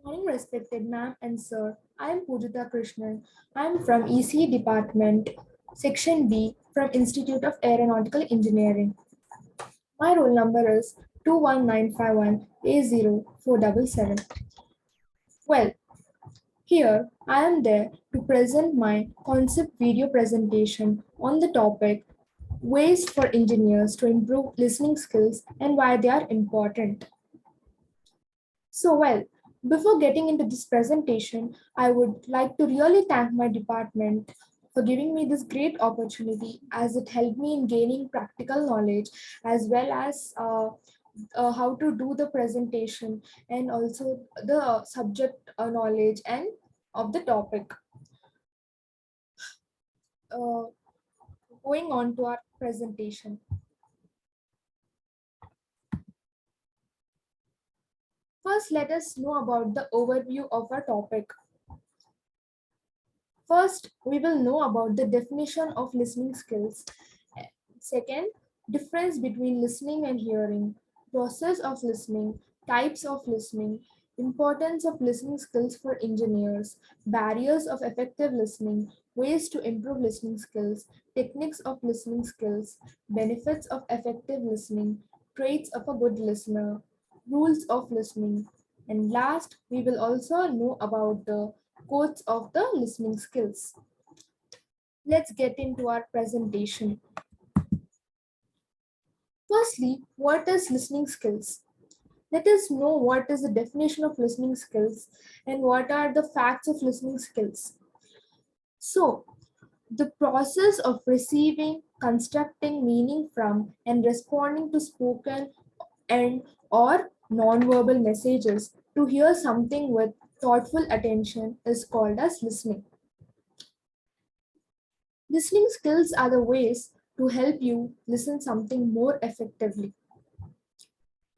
Morning, respected ma'am and sir. I am Pujita Krishnan. I am from EC Department, Section B, from Institute of Aeronautical Engineering. My roll number is 21951A0477. Well, here I am there to present my concept video presentation on the topic Ways for Engineers to Improve Listening Skills and Why They Are Important. Before getting into this presentation, I would like to really thank my department for giving me this great opportunity as it helped me in gaining practical knowledge as well as how to do the presentation and also the subject knowledge and of the topic. Uh, Going on to our presentation. First, let us know about the overview of our topic. First, we will know about the definition of listening skills. Second, difference between listening and hearing, process of listening, types of listening, importance of listening skills for engineers, barriers of effective listening, ways to improve listening skills, techniques of listening skills, benefits of effective listening, traits of a good listener, rules of listening, and last, we will also know about the codes of the listening skills. Let's get into our presentation. Firstly, what is listening skills? Let us know what is the definition of listening skills and what are the facts of listening skills. So, the process of receiving, constructing meaning from, and responding to spoken and or non-verbal messages to hear something with thoughtful attention is called as listening. Listening skills are the ways to help you listen something more effectively.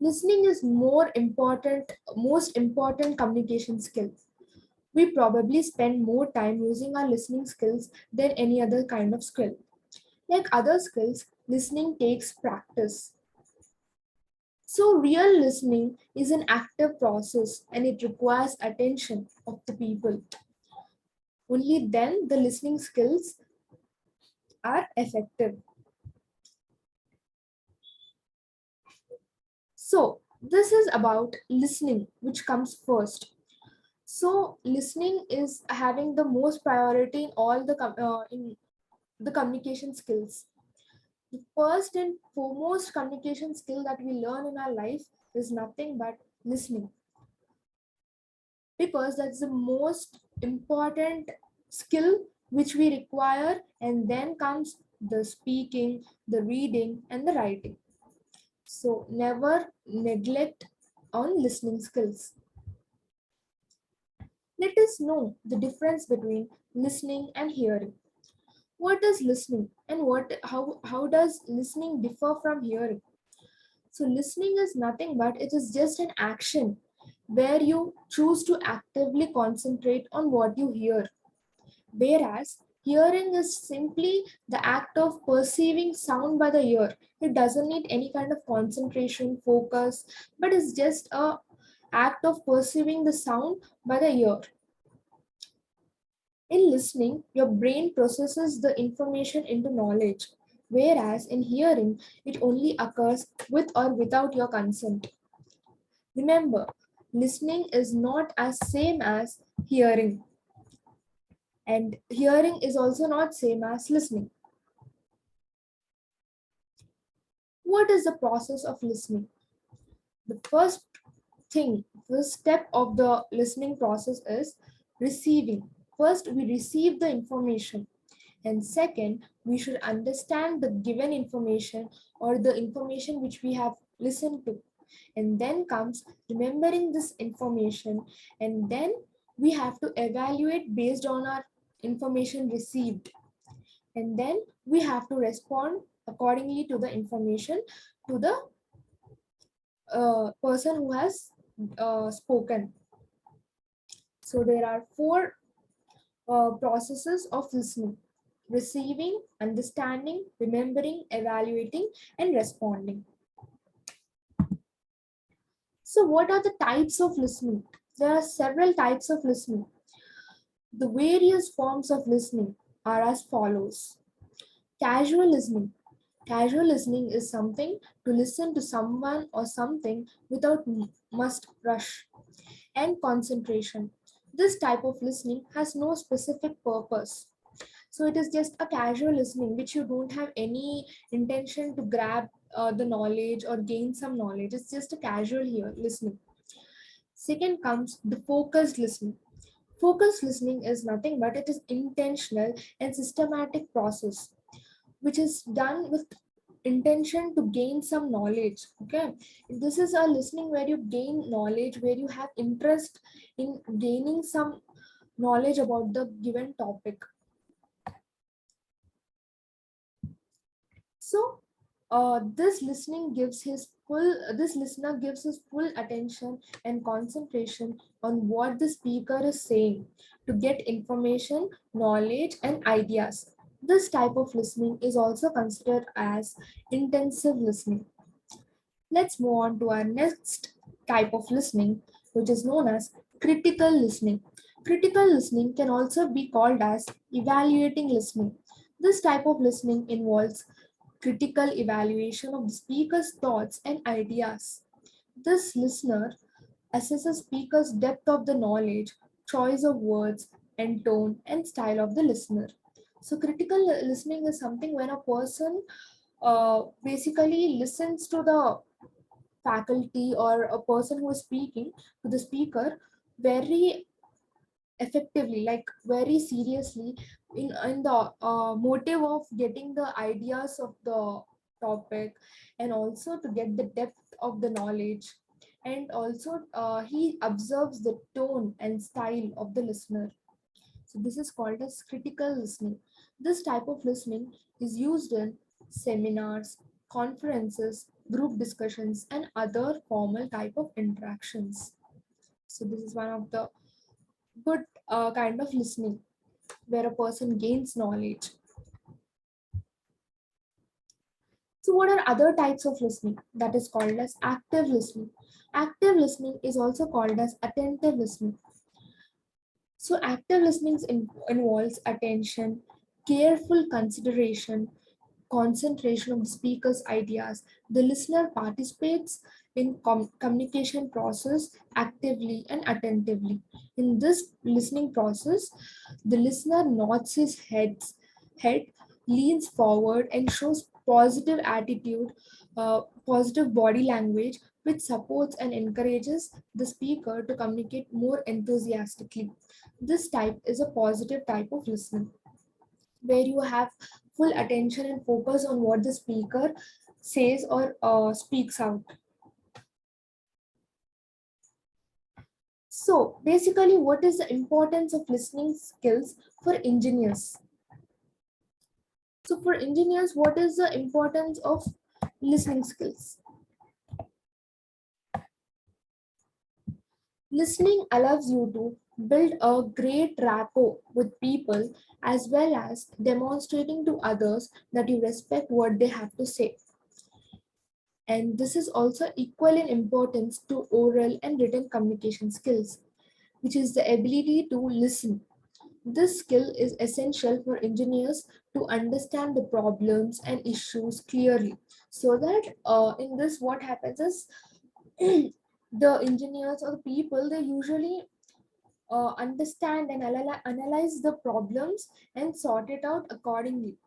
Listening is most important communication skill. We probably spend more time using our listening skills than any other kind of skill. Like other skills, listening takes practice. So real listening is an active process and it requires attention of the people. Only then the listening skills are effective. So this is about listening, which comes first. So listening is having the most priority in all in the communication skills. The first and foremost communication skill that we learn in our life is nothing but listening, because that's the most important skill which we require, and then comes the speaking, the reading, and the writing. So never neglect on listening skills. Let us know the difference between listening and hearing. What is listening and how does listening differ from hearing? So listening is nothing but it is just an action where you choose to actively concentrate on what you hear. Whereas hearing is simply the act of perceiving sound by the ear. It doesn't need any kind of concentration, focus, but it's just a act of perceiving the sound by the ear. In listening, your brain processes the information into knowledge, whereas in hearing, it only occurs with or without your consent. Remember, listening is not as same as hearing, and hearing is also not same as listening. What is the process of listening? The first step of the listening process is receiving. First, we receive the information. And second, we should understand the given information or the information which we have listened to. And then comes remembering this information. And then we have to evaluate based on our information received. And then we have to respond accordingly to the information to the person who has spoken. So there are four processes of listening: receiving, understanding, remembering, evaluating, and responding. So, what are the types of listening? There are several types of listening. The various forms of listening are as follows. Casual listening. Casual listening is something to listen to someone or something without must rush and concentration. This type of listening has no specific purpose. So it is just a casual listening which you don't have any intention to grab the knowledge or gain some knowledge. It's just a casual here listening. Second comes the focused listening. Focused listening is nothing but it is intentional and systematic process which is done with intention to gain some knowledge. Okay, this is a listening where you gain knowledge, where you have interest in gaining some knowledge about the given topic. So this listener gives his full attention and concentration on what the speaker is saying to get information, knowledge, and ideas. This type of listening is also considered as intensive listening. Let's move on to our next type of listening, which is known as critical listening. Critical listening can also be called as evaluating listening. This type of listening involves critical evaluation of the speaker's thoughts and ideas. This listener assesses speaker's depth of the knowledge, choice of words, and tone and style of the listener. So, critical listening is something when a person basically listens to the faculty or a person who is speaking to the speaker very effectively, like very seriously, in the motive of getting the ideas of the topic and also to get the depth of the knowledge, and also he observes the tone and style of the listener. So this is called as critical listening. This type of listening is used in seminars, conferences, group discussions, and other formal type of interactions. So this is one of the good kind of listening where a person gains knowledge. So what are other types of listening? That is called as active listening. Active listening is also called as attentive listening. So active listening involves attention, careful consideration, concentration of the speaker's ideas. The listener participates in communication process actively and attentively. In this listening process, the listener nods his head, leans forward, and shows positive attitude, positive body language, which supports and encourages the speaker to communicate more enthusiastically. This type is a positive type of listening, where you have full attention and focus on what the speaker says or speaks out. So, basically, what is the importance of listening skills for engineers? So, for engineers, what is the importance of listening skills? Listening allows you to build a great rapport with people as well as demonstrating to others that you respect what they have to say. And this is also equal in importance to oral and written communication skills, which is the ability to listen. This skill is essential for engineers to understand the problems and issues clearly. So that in this, what happens is the engineers or the people, they usually understand and analyze the problems and sort it out accordingly.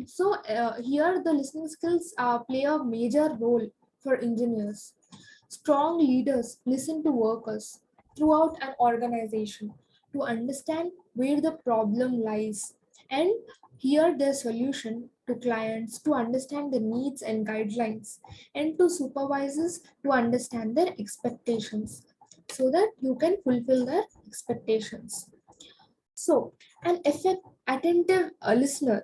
So here the listening skills play a major role for engineers. Strong leaders listen to workers throughout an organization to understand where the problem lies and hear their solution, to clients to understand the needs and guidelines, and to supervisors to understand their expectations so that you can fulfill their expectations. So, an attentive listener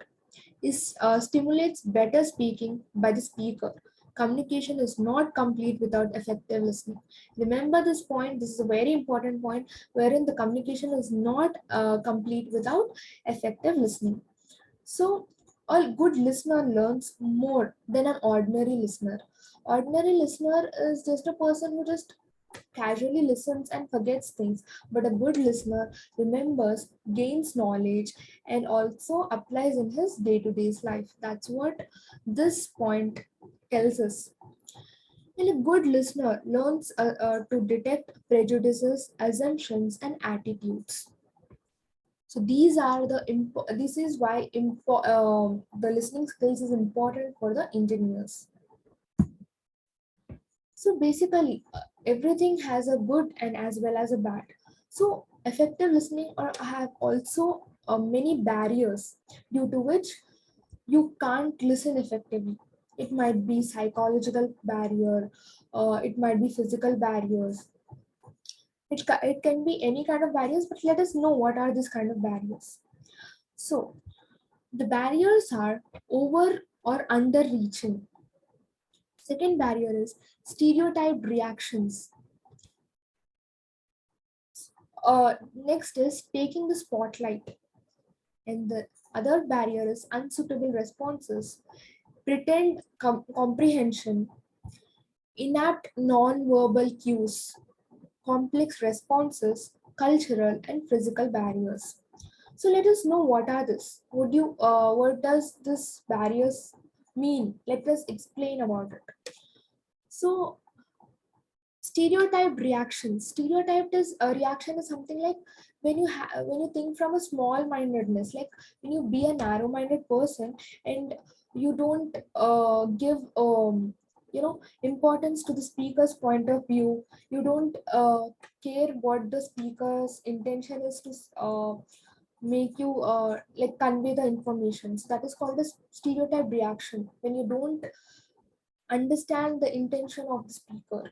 is stimulates better speaking by the speaker. Communication is not complete without effective listening. Remember this point. This is a very important point, wherein the communication is not complete without effective listening. So, a good listener learns more than an ordinary listener. Ordinary listener is just a person who just casually listens and forgets things, but a good listener remembers, gains knowledge, and also applies in his day-to-day life. That's what this point tells us. And a good listener learns to detect prejudices, assumptions, and attitudes. So these are the this is why the listening skills is important for the engineers. So basically, everything has a good and as well as a bad. So effective listening or have also many barriers due to which you can't listen effectively. It might be psychological barrier, it might be physical barriers. It can be any kind of barriers, but let us know what are these kind of barriers. So the barriers are over or under reaching. Second barrier is stereotyped reactions. Next is taking the spotlight. And the other barrier is unsuitable responses, pretend comprehension, inapt non-verbal cues, complex responses, cultural and physical barriers. So let us know what are this. What does this barriers mean? Let us explain about it. So stereotyped reactions. Stereotyped is a reaction is something like when you think from a small mindedness, like when you be a narrow minded person and you don't give importance to the speaker's point of view. You don't care what the speaker's intention is to make you like convey the information. So that is called a stereotype reaction, when you don't understand the intention of the speaker.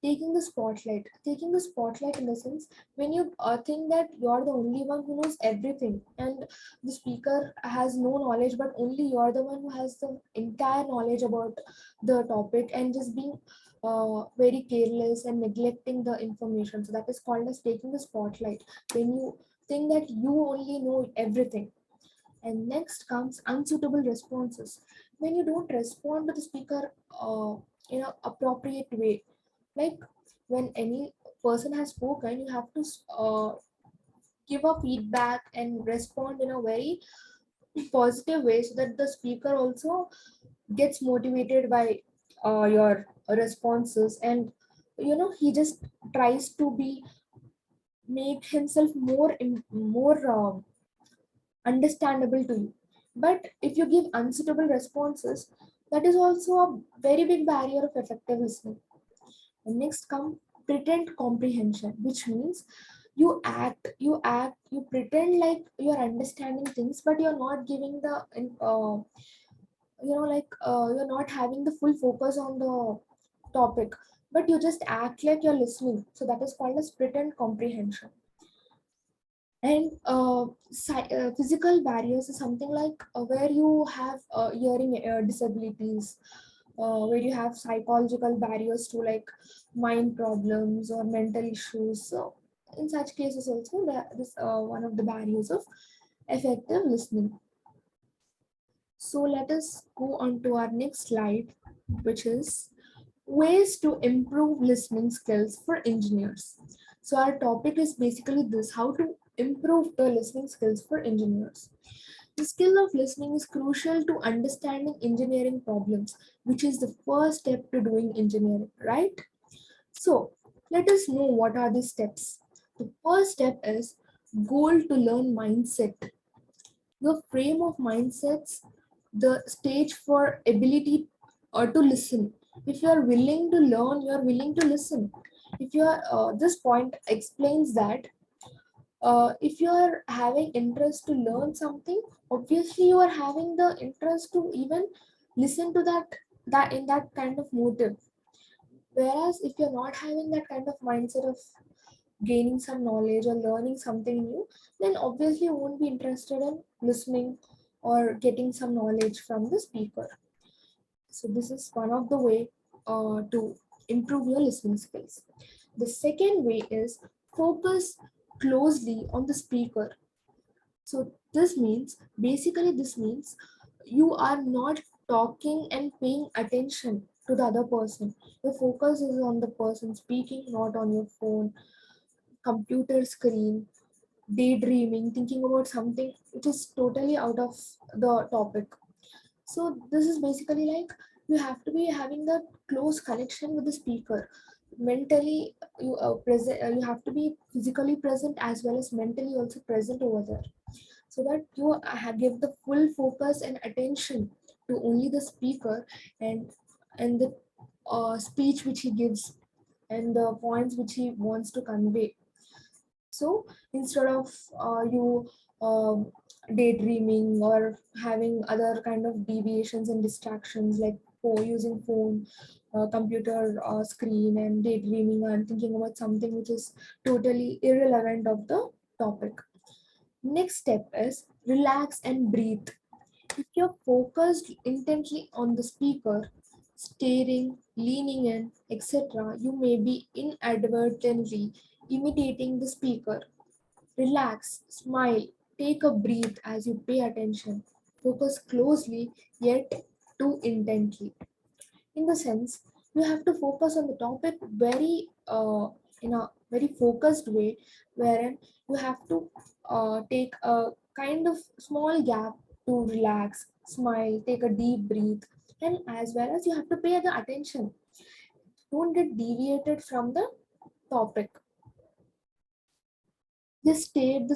Taking the spotlight in the sense when you think that you're the only one who knows everything and the speaker has no knowledge, but only you're the one who has the entire knowledge about the topic, and just being very careless and neglecting the information. So that is called as taking the spotlight, when you think that you only know everything. And next comes unsuitable responses, when you don't respond to the speaker in an appropriate way. Like when any person has spoken, you have to give a feedback and respond in a very positive way, so that the speaker also gets motivated by your responses, and he just tries to be make himself more understandable to you. But if you give unsuitable responses, that is also a very big barrier of effective listening. And next come pretend comprehension, which means you pretend like you're understanding things, but you're not giving the you're not having the full focus on the topic, but you just act like you're listening. So that is called as pretend comprehension. And physical barriers is something like where you have hearing disabilities, where you have psychological barriers to like mind problems or mental issues. So in such cases also, that this one of the barriers of effective listening. So let us go on to our next slide, which is ways to improve listening skills for engineers. So our topic is basically this: how to improve the listening skills for engineers. The skill of listening is crucial to understanding engineering problems, which is the first step to doing engineering, right? So let us know what are the steps. The first step is goal to learn mindset. Your frame of mindsets, the stage for ability or to listen. If you are willing to learn, you are willing to listen. If you are this point explains that if you are having interest to learn something, obviously you are having the interest to even listen to that in that kind of motive. Whereas if you're not having that kind of mindset of gaining some knowledge or learning something new, then obviously you won't be interested in listening or getting some knowledge from the speaker. So this is one of the way to improve your listening skills. The second way is focus closely on the speaker. So this means you are not talking and paying attention to the other person. Your focus is on the person speaking, not on your phone, computer screen, daydreaming, thinking about something which is totally out of the topic. So this is basically like you have to be having that close connection with the speaker. Mentally, you have to be physically present as well as mentally also present over there, so that you give the full focus and attention to only the speaker, and the speech which he gives, and the points which he wants to convey. So instead of you um, daydreaming or having other kind of deviations and distractions like using phone, computer screen, and daydreaming and thinking about something which is totally irrelevant of the topic. Next step is relax and breathe. If you're focused intently on the speaker, staring, leaning in, etc., you may be inadvertently imitating the speaker. Relax, smile, take a breath as you pay attention. Focus closely yet too intently. In the sense, you have to focus on the topic very in a very focused way, wherein you have to take a kind of small gap to relax, smile, take a deep breath, and as well as you have to pay the attention. Don't get deviated from the topic. Just stay the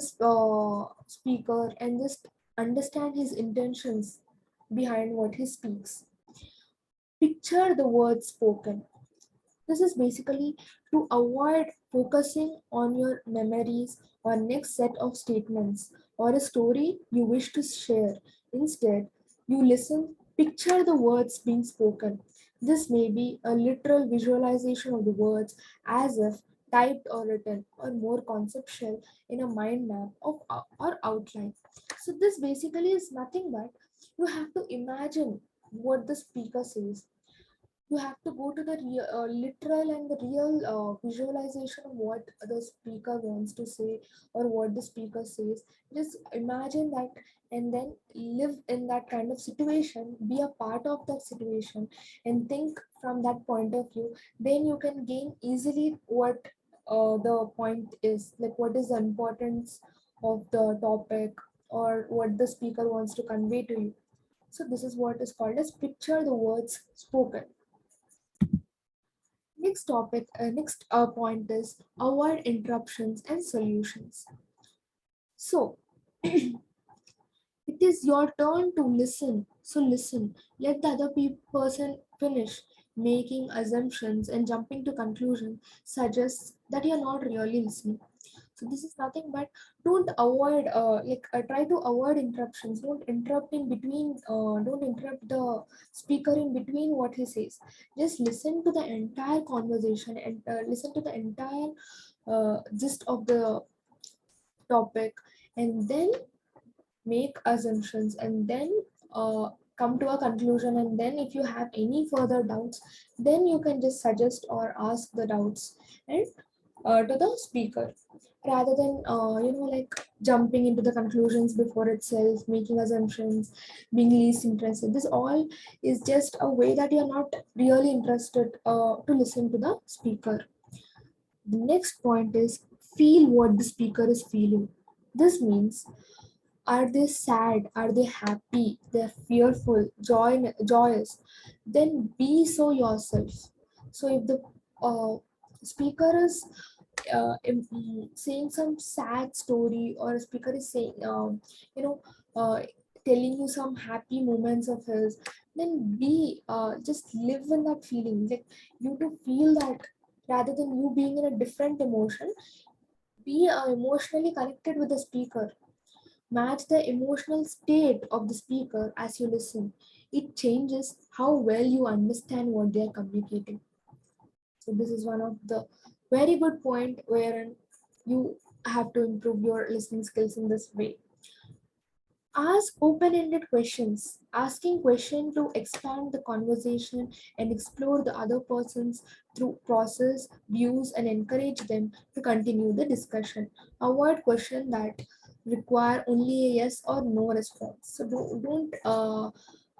speaker and just understand his intentions behind what he speaks. Picture the words spoken. This is basically to avoid focusing on your memories or next set of statements or a story you wish to share. Instead, you listen, picture the words being spoken. This may be a literal visualization of the words as if typed or written, or more conceptual in a mind map of or outline. So this basically is nothing but you have to imagine what the speaker says. You have to go to the literal and the real visualization of what the speaker wants to say or what the speaker says. Just imagine that and then live in that kind of situation, be a part of that situation, and think from that point of view. Then you can gain easily what the point is, like what is the importance of the topic or what the speaker wants to convey to you. So this is what is called as picture the words spoken. Next point is avoid interruptions and solutions. So it is your turn to listen. So listen. Let the other person finish. Making assumptions and jumping to conclusion suggests that you're not really listening. So this is nothing but don't avoid try to avoid interruptions. Don't interrupt the speaker in between what he says. Just listen to the entire conversation and listen to the entire gist of the topic, and then make assumptions, and then come to a conclusion, and then if you have any further doubts, then you can just suggest or ask the doubts and to the speaker, rather than like jumping into the conclusions before itself, making assumptions, being least interested. This all is just a way that you're not really interested to listen to the speaker. The next point is feel what the speaker is feeling. This means, are they sad? Are they happy? They're fearful, joyous. Then be so yourself. So if the speaker is saying some sad story, or a speaker is saying, you know, telling you some happy moments of his, then be just live in that feeling. Like you to feel that, rather than you being in a different emotion. Be emotionally connected with the speaker. Match the emotional state of the speaker as you listen. It changes how well you understand what they are communicating. So this is one of the very good point wherein you have to improve your listening skills in this way. Ask open-ended questions. Asking questions to expand the conversation and explore the other person's through process, views, and encourage them to continue the discussion. Avoid questions that require only a yes or no response. So don't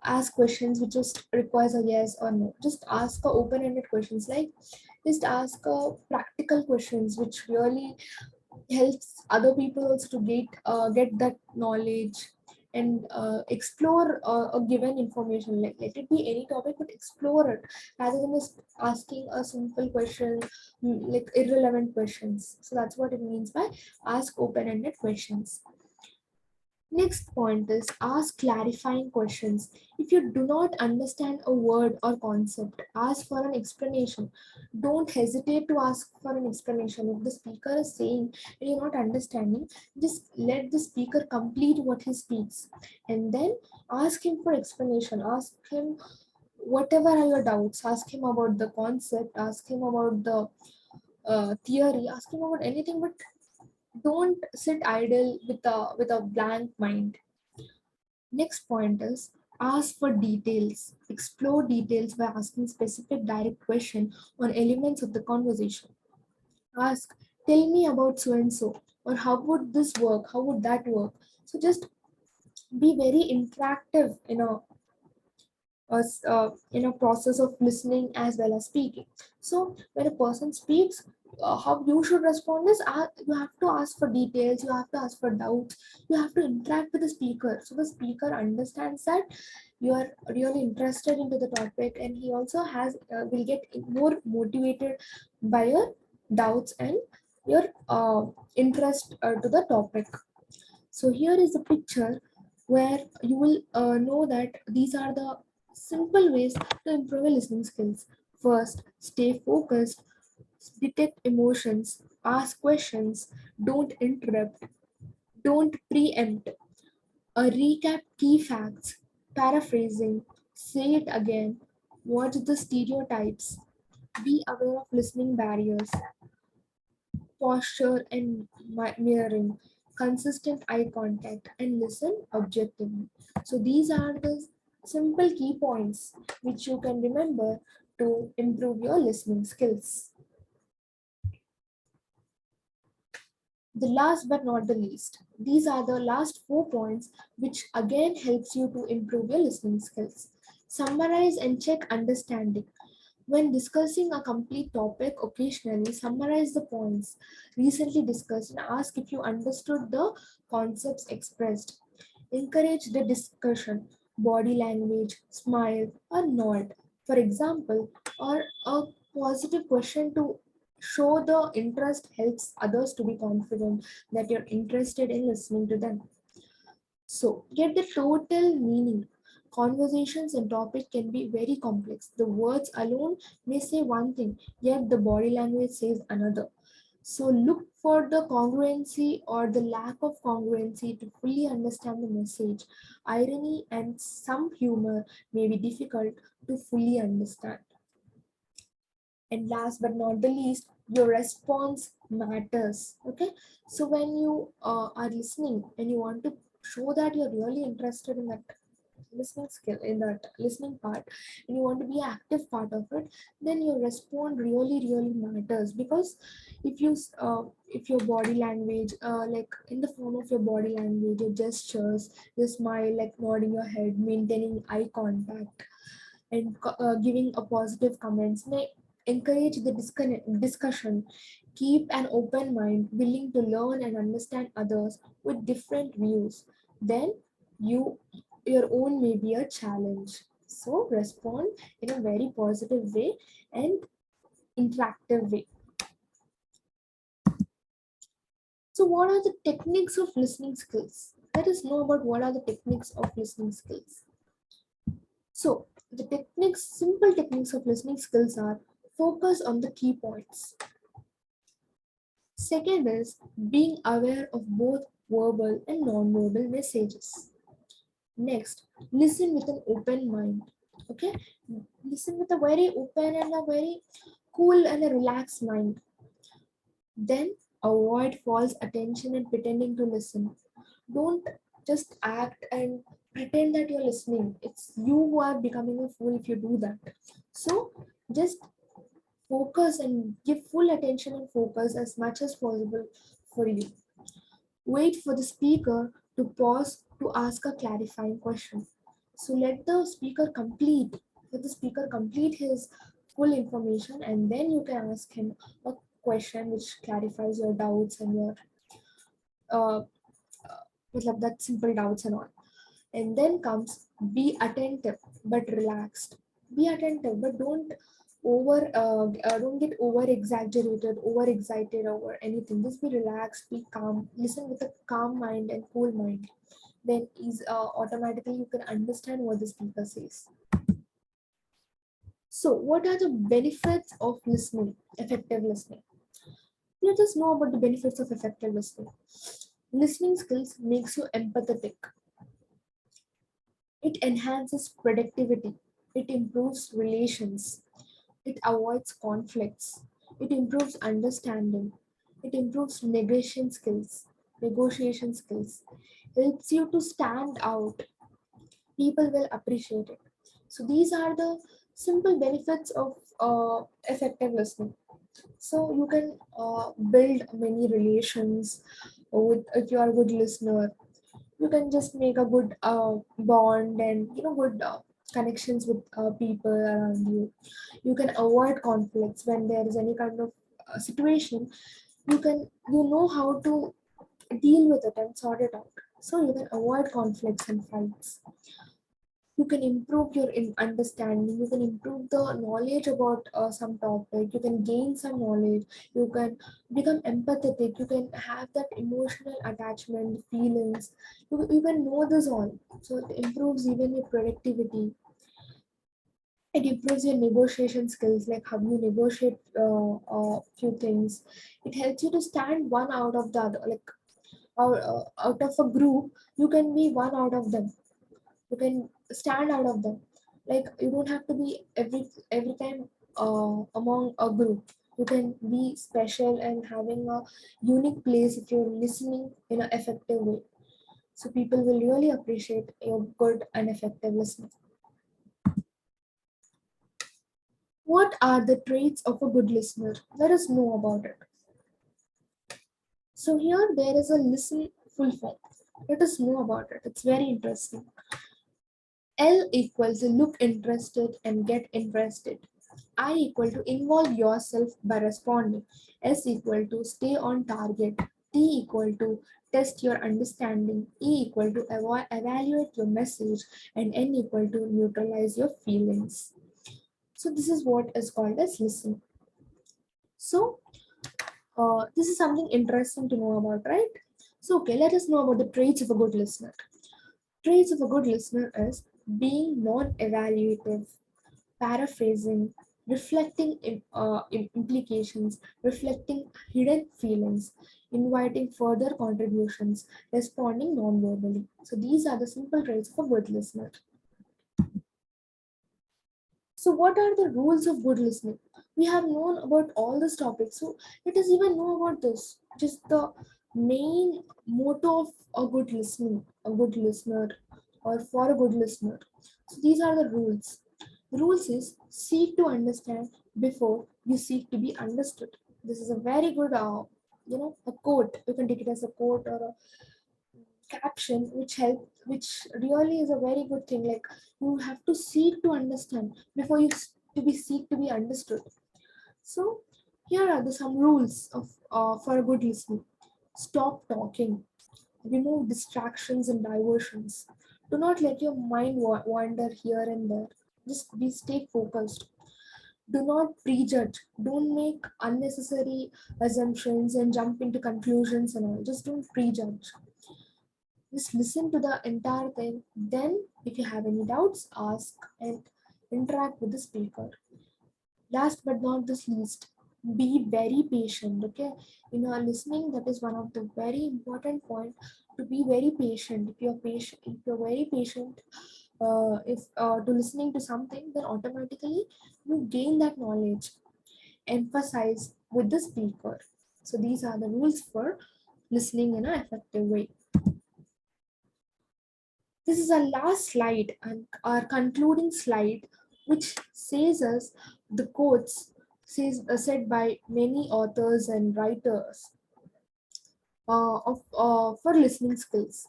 ask questions which just requires a yes or no. Just ask a open-ended questions, like just ask practical questions which really helps other people also to get that knowledge and explore a given information. Like let it be any topic, but explore it rather than just asking a simple question, like irrelevant questions. So that's what it means by ask open-ended questions. Next point is ask clarifying questions. If you do not understand a word or concept, ask for an explanation. Don't hesitate to ask for an explanation. If the speaker is saying and you're not understanding, just let the speaker complete what he speaks and then ask him for explanation. Ask him whatever are your doubts. Ask him about the concept, ask him about the theory, ask him about anything, but don't sit idle with a blank mind. Next point is ask for details. Explore details by asking specific direct question on elements of the conversation. Ask, tell me about so and so, or how would this work? How would that work? So just be very interactive in a process of listening as well as speaking. So when a person speaks, how you should respond is you have to ask for details, you have to ask for doubts, you have to interact with the speaker so the speaker understands that you are really interested into the topic, and he also has will get more motivated by your doubts and your interest to the topic. So here is a picture where you will know that these are the simple ways to improve your listening skills. First, stay focused, detect emotions, ask questions, don't interrupt, don't preempt, recap key facts, paraphrasing, say it again, watch the stereotypes, be aware of listening barriers, posture and mirroring, consistent eye contact, and listen objectively. So, these are the simple key points which you can remember to improve your listening skills. The last but not the least, these are the last 4 points which again helps you to improve your listening skills. Summarize and check understanding. When discussing a complete topic, occasionally summarize the points recently discussed and ask if you understood the concepts expressed. Encourage the discussion, body language, smile, or nod, for example, or a positive question to show the interest helps others to be confident that you're interested in listening to them. So, get the total meaning. Conversations and topic can be very complex. The words alone may say one thing, yet the body language says another. So, look for the congruency or the lack of congruency to fully understand the message. Irony and some humor may be difficult to fully understand. And last but not the least, your response matters. Okay, so when you are listening and you want to show that you're really interested in that listening skill, in that listening part, and you want to be an active part of it, then your response really matters. Because if your body language, like in the form of your body language, your gestures, your smile, like nodding your head, maintaining eye contact, and giving a positive comments may encourage the discussion. Keep an open mind, willing to learn and understand others with different views. Then you your own may be a challenge. So respond in a very positive way and interactive way. So what are the techniques of listening skills? Let us know about what are the techniques of listening skills. So the simple techniques of listening skills are: focus on the key points. Second is being aware of both verbal and non-verbal messages. Next, listen with an open mind. Okay, listen with a very open and a very cool and a relaxed mind. Then avoid false attention and pretending to listen. Don't just act and pretend that you're listening. It's you who are becoming a fool if you do that. So just focus and give full attention and focus as much as possible for you. Wait for the speaker to pause to ask a clarifying question. So let the speaker complete his full information, and then you can ask him a question which clarifies your doubts and your uh, that simple doubts and all. And then comes be attentive but relaxed. Be attentive, but don't get over exaggerated, over excited over anything. Just be relaxed, be calm, listen with a calm mind and cool mind. Then is automatically you can understand what the speaker says. So, what are the benefits of listening? Effective listening. Let us know about the benefits of effective listening. Listening skills makes you empathetic. It enhances productivity. It improves relations. It avoids conflicts. It improves understanding. It improves negotiation skills. Helps you to stand out. People will appreciate it. So these are the simple benefits of effective listening. So you can build many relations with if you are a good listener. You can just make a good bond and good connections with people around you. You can avoid conflicts when there is any kind of situation. You know how to deal with it and sort it out. So you can avoid conflicts and fights. You can improve your understanding. You can improve the knowledge about some topic. You can gain some knowledge. You can become empathetic. You can have that emotional attachment feelings. You can know this all, so it improves even your productivity. It improves your negotiation skills, like how you negotiate a few things. It helps you to stand one out of the other, like out of a group you can be one out of them. You can stand out of them. Like you don't have to be every time among a group. You can be special and having a unique place if you're listening in an effective way. So people will really appreciate your good and effective listening. What are the traits of a good listener? Let us know about it. So here there is a listen full form. Let us know about it. It's very interesting. L equals to look interested and get interested. I equal to involve yourself by responding. S equal to stay on target. T equal to test your understanding. E equal to evaluate your message. And N equal to neutralize your feelings. So this is what is called as listen. So this is something interesting to know about, right? So okay, let us know about the traits of a good listener. Traits of a good listener is being non-evaluative, paraphrasing, reflecting implications, reflecting hidden feelings, inviting further contributions, responding non-verbally. So these are the simple traits of a good listener. So what are the rules of good listening? We have known about all these topics. So let us even know about this. Just the main motto of a good listening, a good listener, or for a good listener. So these are the rules. The rules is seek to understand before you seek to be understood. This is a very good, a quote. You can take it as a quote or a caption which really is a very good thing. Like you have to seek to understand before to be seek to be understood. So here are some rules of for a good listening. Stop talking. Remove distractions and diversions. Do not let your mind wander here and there. Just be stay focused. Do not prejudge. Don't make unnecessary assumptions and jump into conclusions and all. Just don't prejudge. Just listen to the entire thing. Then, if you have any doubts, ask and interact with the speaker. Last but not the least, be very patient. Okay, in our listening, that is one of the very important point, to be very patient. If you're very patient, if to listening to something, then automatically you gain that knowledge. Emphasize with the speaker. So these are the rules for listening in an effective way. This is our last slide and our concluding slide, which says us the quotes said by many authors and writers of for listening skills.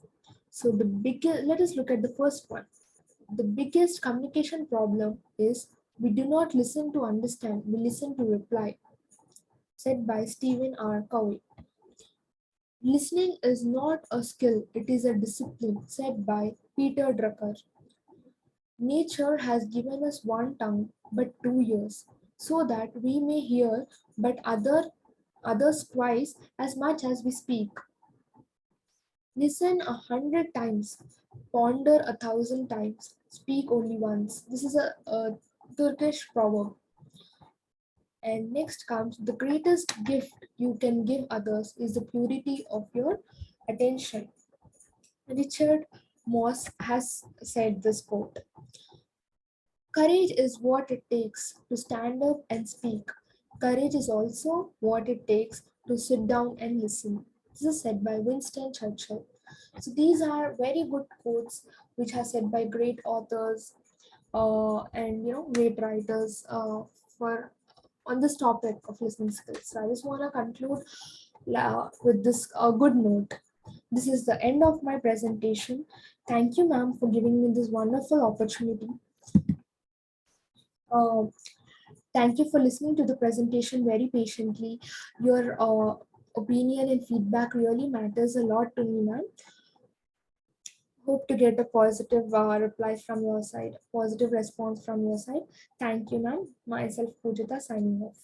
So let us look at the first one. The biggest communication problem is we do not listen to understand, we listen to reply, said by Stephen R. Covey. Listening is not a skill, it is a discipline, said by Peter Drucker. Nature has given us one tongue but 2 ears, so that we may hear but others twice as much as we speak. Listen 100 times, ponder 1,000 times, speak only once. This is a Turkish proverb. And next comes the greatest gift you can give others is the purity of your attention. Richard Moss has said this quote. Courage is what it takes to stand up and speak. Courage is also what it takes to sit down and listen. This is said by Winston Churchill. So these are very good quotes which are said by great authors and great writers for on this topic of listening skills. So I just want to conclude with this good note. This is the end of my presentation. Thank you, ma'am, for giving me this wonderful opportunity. Uh, Thank you for listening to the presentation very patiently. Your opinion and feedback really matters a lot to me, ma'am. Hope to get a positive reply from your side, positive response from your side. Thank you, ma'am. Myself, Pujita, signing off.